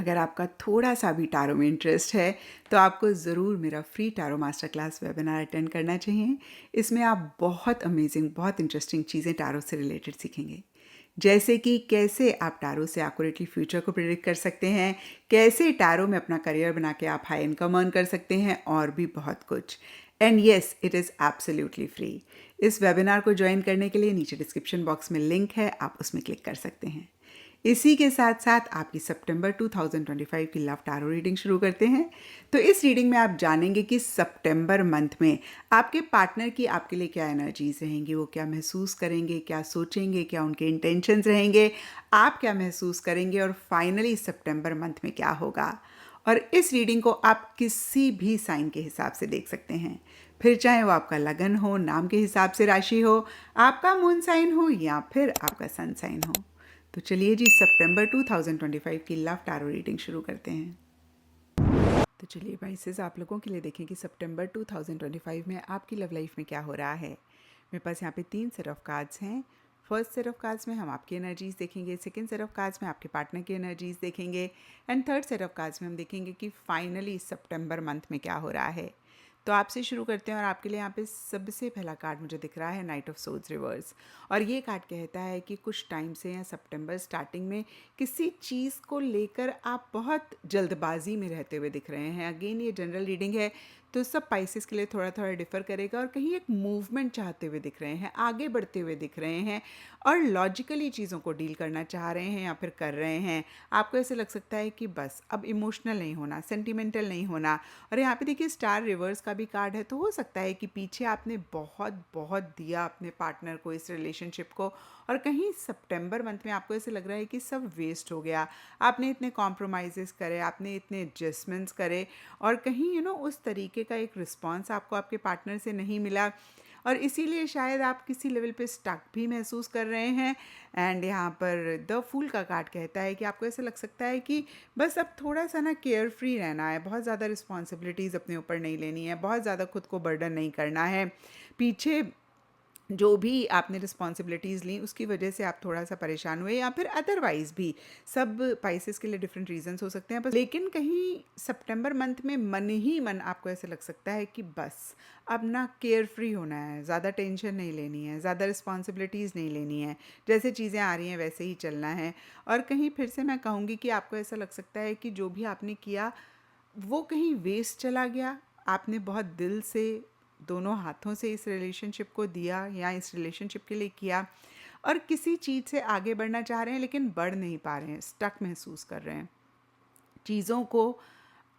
अगर आपका थोड़ा-सा भी टैरो में इंटरेस्ट है, तो आपको ज़रूर मेरा free tarot master class webinar attend करना चाहिए। इसमें आप बहुत अमेज़िंग, बहुत इंटरेस्टिंग चीज़ें टैरो से रिलेटेड सीखेंगे। जैसे कि कैसे आप टैरो से एक्यूरेटली फ्यूचर को प्रेडिक्ट कर सकते हैं, कैसे टैरो में अपना करियर बना के आप हाई इनकम अर्न कर सकते हैं और भी बहुत कुछ। And yes, it is absolutely free. इस वेबिनार को जॉइन करने के लिए नीचे डिस्क्रिप्शन बॉक्स में लिंक है, आप उसमें क्लिक कर सकते हैं। इसी के साथ साथ आपकी सितंबर 2025 की लव टैरो रीडिंग शुरू करते हैं। तो इस रीडिंग में आप जानेंगे कि सितंबर मंथ में आपके पार्टनर की आपके लिए क्या एनर्जीज रहेंगी, वो क्या महसूस करेंगे, क्या सोचेंगे, क्या उनके इंटेंशंस रहेंगे, आप क्या महसूस करेंगे और फाइनली सितंबर मंथ में क्या होगा। और इस रीडिंग को आप किसी भी साइन के हिसाब से देख सकते हैं, फिर चाहे वो आपका लगन हो, नाम के हिसाब से राशि हो, आपका मून साइन हो या फिर आपका सन साइन हो। तो चलिए जी, सितंबर 2025 की लव टैरो रीडिंग शुरू करते हैं। तो चलिए वाइसेस, आप लोगों के लिए देखें कि सितंबर 2025 में आपकी लव लाइफ में क्या हो रहा है। मेरे पास यहाँ पे 3 सेट ऑफ कार्ड्स हैं। फर्स्ट सेट ऑफ कार्ड्स में हम आपकी एनर्जीज देखेंगे, सेकंड सेट ऑफ कार्ड्स में आपके पार्टनर की एनर्जीज देखेंगे and third set of cards में हम देखेंगे कि फाइनली सितंबर मंथ में क्या हो रहा है। तो आपसे शुरू करते हैं और आपके लिए यहाँ पे सबसे पहला कार्ड मुझे दिख रहा है नाइट ऑफ सोल्स रिवर्स। और ये कार्ड कहता है कि कुछ टाइम से या सितंबर स्टार्टिंग में किसी चीज़ को लेकर आप बहुत जल्दबाजी में रहते हुए दिख रहे हैं। अगेन ये जनरल रीडिंग है, तो सब पाइसेस के लिए थोड़ा थोड़ा डिफर करेगा और कहीं एक मूवमेंट चाहते हुए दिख रहे हैं, आगे बढ़ते हुए दिख रहे हैं और लॉजिकली चीज़ों को डील करना चाह रहे हैं या फिर कर रहे हैं। आपको ऐसे लग सकता है कि बस अब इमोशनल नहीं होना, सेंटिमेंटल नहीं होना। और यहाँ पे देखिए स्टार रिवर्स का भी कार्ड है, तो हो सकता है कि पीछे आपने बहुत बहुत दिया अपने पार्टनर को, इस रिलेशनशिप को, और कहीं सितंबर मंथ में आपको ऐसे लग रहा है कि सब वेस्ट हो गया। आपने इतने कॉम्प्रोमाइज़ेस करे, आपने इतने एडजस्टमेंट्स करे और कहीं उस तरीके का एक रिस्पॉन्स आपको आपके पार्टनर से नहीं मिला और इसीलिए शायद आप किसी लेवल पे स्टक भी महसूस कर रहे हैं। एंड यहाँ पर द फूल का कार्ड कहता है कि आपको ऐसा लग सकता है कि बस अब थोड़ा सा ना केयर फ्री रहना है, बहुत ज़्यादा रिस्पॉन्सिबिलिटीज़ अपने ऊपर नहीं लेनी है, बहुत ज़्यादा खुद को बर्डन नहीं करना है। पीछे जो भी आपने रिस्पॉन्सिबिलिटीज़ ली उसकी वजह से आप थोड़ा सा परेशान हुए या फिर अदरवाइज़ भी, सब पाइसेस के लिए डिफरेंट रीजंस हो सकते हैं बस। लेकिन कहीं सितंबर मंथ में मन ही मन आपको ऐसे लग सकता है कि बस अब ना केयर फ्री होना है, ज़्यादा टेंशन नहीं लेनी है, ज़्यादा रिस्पॉन्सिबिलिटीज़ नहीं लेनी है, जैसे चीज़ें आ रही हैं वैसे ही चलना है। और कहीं फिर से मैं कहूँगी कि आपको ऐसा लग सकता है कि जो भी आपने किया वो कहीं वेस्ट चला गया। आपने बहुत दिल से, दोनों हाथों से इस रिलेशनशिप को दिया या इस रिलेशनशिप के लिए किया और किसी चीज़ से आगे बढ़ना चाह रहे हैं लेकिन बढ़ नहीं पा रहे हैं, स्टक महसूस कर रहे हैं, चीज़ों को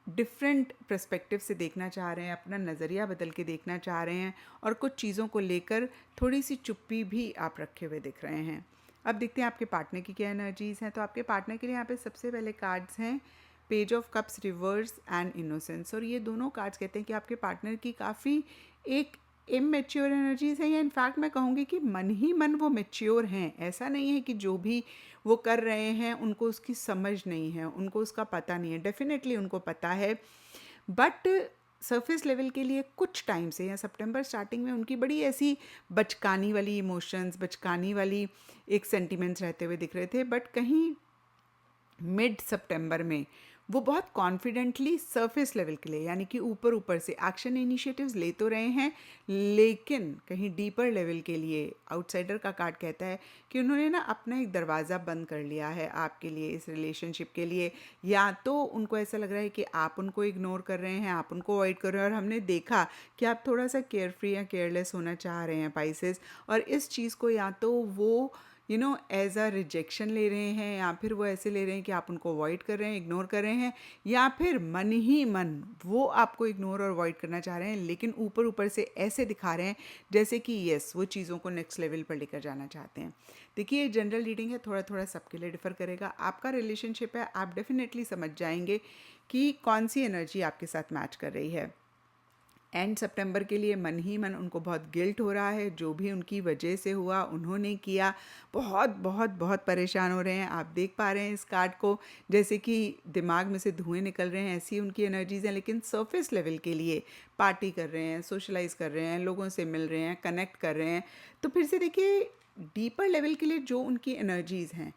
डिफरेंट पर्सपेक्टिव से देखना चाह रहे हैं, अपना नज़रिया बदल के देखना चाह रहे हैं और कुछ चीज़ों को लेकर थोड़ी सी चुप्पी भी आप रखे हुए दिख रहे हैं। अब देखते हैं आपके पार्टनर की क्या एनर्जीज़ हैं। तो आपके पार्टनर के लिए यहाँ पे सबसे पहले कार्ड्स हैं page of cups reverse and innocence. और ये दोनों कार्ड्स कहते हैं कि आपके पार्टनर की काफ़ी एक इमेच्योर एनर्जीज है, या इनफैक्ट मैं कहूँगी कि मन ही मन वो मेच्योर हैं। ऐसा नहीं है कि जो भी वो कर रहे हैं उनको उसकी समझ नहीं है, उनको उसका पता नहीं है, डेफिनेटली उनको पता है। बट सरफेस लेवल के लिए कुछ टाइम से या सितंबर स्टार्टिंग में उनकी बड़ी ऐसी बचकानी वाली इमोशंस, बचकानी वाली एक सेंटिमेंट्स रहते हुए दिख रहे थे। बट कहीं मिड सितंबर में वो बहुत कॉन्फिडेंटली सरफेस लेवल के लिए, यानी कि ऊपर ऊपर से एक्शन इनिशिएटिव्स ले तो रहे हैं, लेकिन कहीं डीपर लेवल के लिए आउटसाइडर का कार्ड कहता है कि उन्होंने ना अपना एक दरवाज़ा बंद कर लिया है आपके लिए, इस रिलेशनशिप के लिए। या तो उनको ऐसा लग रहा है कि आप उनको इग्नोर कर रहे हैं, आप उनको अवॉइड कर रहे हैं और हमने देखा कि आप थोड़ा सा केयर फ्री या केयरलेस होना चाह रहे हैं पाइसेस। और इस चीज़ को या तो वो एज अ रिजेक्शन ले रहे हैं या फिर वो ऐसे ले रहे हैं कि आप उनको अवॉइड कर रहे हैं, इग्नोर कर रहे हैं, या फिर मन ही मन वो आपको इग्नोर और अवॉइड करना चाह रहे हैं लेकिन ऊपर ऊपर से ऐसे दिखा रहे हैं जैसे कि यस वो चीज़ों को नेक्स्ट लेवल पर लेकर जाना चाहते हैं। देखिए ये जनरल रीडिंग है, थोड़ा थोड़ा सबके लिए डिफर करेगा। आपका रिलेशनशिप है, आप डेफिनेटली समझ जाएंगे कि कौन सी एनर्जी आपके साथ मैच कर रही है। एंड सितंबर के लिए मन ही मन उनको बहुत गिल्ट हो रहा है, जो भी उनकी वजह से हुआ उन्होंने किया, बहुत बहुत बहुत परेशान हो रहे हैं। आप देख पा रहे हैं इस कार्ड को, जैसे कि दिमाग में से धुएं निकल रहे हैं, ऐसी उनकी एनर्जीज़ हैं। लेकिन सरफेस लेवल के लिए पार्टी कर रहे हैं, सोशलाइज कर रहे हैं, लोगों से मिल रहे हैं, कनेक्ट कर रहे हैं। तो फिर से देखिए डीपर लेवल के लिए जो उनकी एनर्जीज़ हैं,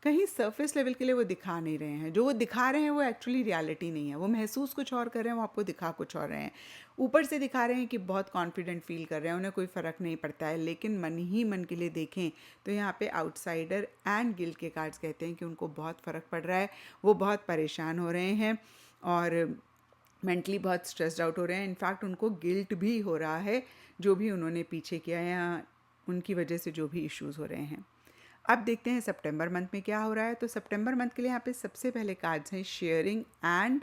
कहीं सरफेस लेवल के लिए वो दिखा नहीं रहे हैं, जो वो दिखा रहे हैं वो एक्चुअली रियलिटी नहीं है, वो महसूस कुछ और कर रहे हैं, वो आपको दिखा कुछ और रहे हैं। ऊपर से दिखा रहे हैं कि बहुत कॉन्फिडेंट फील कर रहे हैं, उन्हें कोई फ़र्क नहीं पड़ता है, लेकिन मन ही मन के लिए देखें तो यहाँ पे आउटसाइडर एंड गिल्ट के कार्ड्स कहते हैं कि उनको बहुत फ़र्क पड़ रहा है, वो बहुत परेशान हो रहे हैं और मेंटली बहुत स्ट्रेस्ड आउट हो रहे हैं। इनफैक्ट उनको गिल्ट भी हो रहा है जो भी उन्होंने पीछे किया या उनकी वजह से जो भी इश्यूज़ हो रहे हैं। अब देखते हैं सितंबर मंथ में क्या हो रहा है। तो सितंबर मंथ के लिए यहाँ पे सबसे पहले कार्ड्स हैं sharing and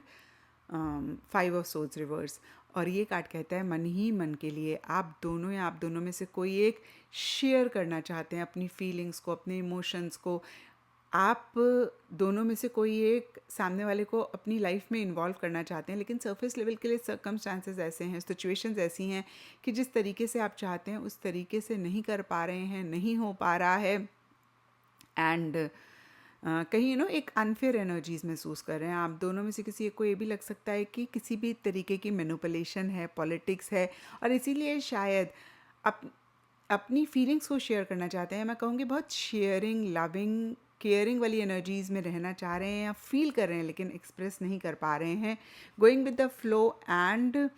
5 of swords reverse, और ये कार्ड कहता है मन ही मन के लिए आप दोनों या आप दोनों में से कोई एक शेयर करना चाहते हैं अपनी फीलिंग्स को, अपने इमोशंस को। आप दोनों में से कोई एक सामने वाले को अपनी लाइफ में इन्वॉल्व करना चाहते हैं, लेकिन सरफेस लेवल के लिए सर्कमस्टांसेस ऐसे हैं, सिचुएशंस ऐसी हैं कि जिस तरीके से आप चाहते हैं उस तरीके से नहीं कर पा रहे हैं, नहीं हो पा रहा है। एंड कहीं एक अनफेयर एनर्जीज महसूस कर रहे हैं। आप दोनों में से किसी एक को ये भी लग सकता है कि किसी भी तरीके की मैनिपुलेशन है, पॉलिटिक्स है, और इसीलिए शायद अपनी फीलिंग्स को शेयर करना चाहते हैं। मैं कहूँगी बहुत शेयरिंग, लविंग, केयरिंग वाली एनर्जीज़ में रहना चाह रहे हैं या फील कर रहे हैं, लेकिन एक्सप्रेस नहीं कर पा रहे हैं। Going with the flow and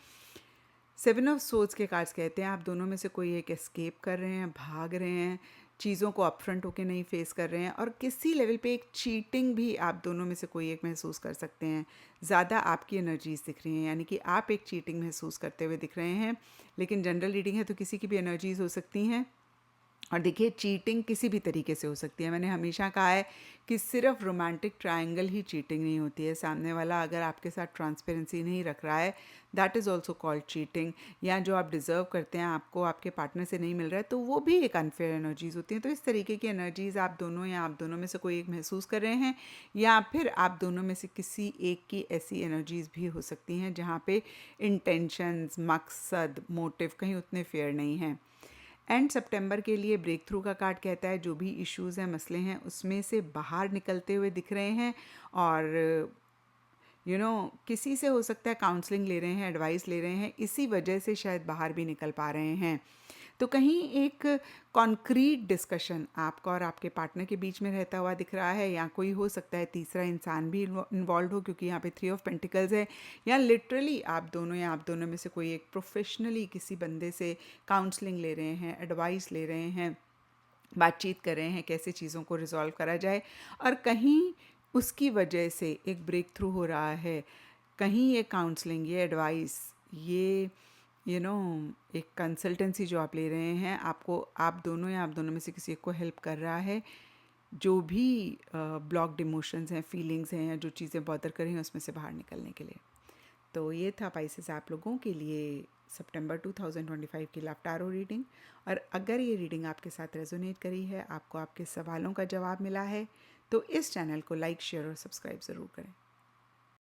7 of swords के कार्ड्स कहते हैं आप दोनों में से कोई एक एस्केप कर रहे हैं, भाग रहे हैं, चीज़ों को अपफ्रंट होके नहीं फेस कर रहे हैं, और किसी लेवल पे एक चीटिंग भी आप दोनों में से कोई एक महसूस कर सकते हैं। ज़्यादा आपकी एनर्जीज दिख रही हैं, यानी कि आप एक चीटिंग महसूस करते हुए दिख रहे हैं, लेकिन जनरल रीडिंग है तो किसी की भी एनर्जीज हो सकती हैं। और देखिए चीटिंग किसी भी तरीके से हो सकती है। मैंने हमेशा कहा है कि सिर्फ रोमांटिक ट्रायंगल ही चीटिंग नहीं होती है। सामने वाला अगर आपके साथ ट्रांसपेरेंसी नहीं रख रहा है, that is also called cheating. या जो आप डिज़र्व करते हैं आपको आपके पार्टनर से नहीं मिल रहा है, तो वो भी एक अनफेयर एनर्जीज़ होती हैं। तो इस तरीके की एनर्जीज़ आप दोनों या आप दोनों में से कोई एक महसूस कर रहे हैं, या फिर आप दोनों में से किसी एक की ऐसी एनर्जीज़ भी हो सकती हैं जहाँ पे इंटेंशंस, मकसद, मोटिव कहीं उतने फेयर नहीं हैं। एंड सितंबर के लिए ब्रेक थ्रू का कार्ड कहता है जो भी इश्यूज़ हैं, मसले हैं, उसमें से बाहर निकलते हुए दिख रहे हैं। और किसी से हो सकता है काउंसलिंग ले रहे हैं, एडवाइस ले रहे हैं, इसी वजह से शायद बाहर भी निकल पा रहे हैं। तो कहीं एक कॉन्क्रीट डिस्कशन आपका और आपके पार्टनर के बीच में रहता हुआ दिख रहा है, या कोई हो सकता है तीसरा इंसान भी इन्वॉल्व हो, क्योंकि यहाँ पे 3 ऑफ पेंटिकल्स है। या लिटरली आप दोनों या आप दोनों में से कोई एक प्रोफेशनली किसी बंदे से काउंसलिंग ले रहे हैं, एडवाइस ले रहे हैं, बातचीत कर रहे हैं कैसे चीज़ों को रिजॉल्व करा जाए, और कहीं उसकी वजह से एक ब्रेक थ्रू हो रहा है। कहीं ये काउंसलिंग, ये एडवाइस, ये एक कंसल्टेंसी जो आप ले रहे हैं, आपको आप दोनों या आप दोनों में से किसी एक को हेल्प कर रहा है जो भी ब्लॉक्ड इमोशंस हैं, फीलिंग्स हैं, या जो चीज़ें बॉदर कर रही हैं उसमें से बाहर निकलने के लिए। तो ये था पाइसेस आप लोगों के लिए सितंबर 2025 की लव टैरो रीडिंग। और अगर ये रीडिंग आपके साथ रेजोनेट करी है, आपको आपके सवालों का जवाब मिला है, तो इस चैनल को लाइक, शेयर और सब्सक्राइब ज़रूर करें।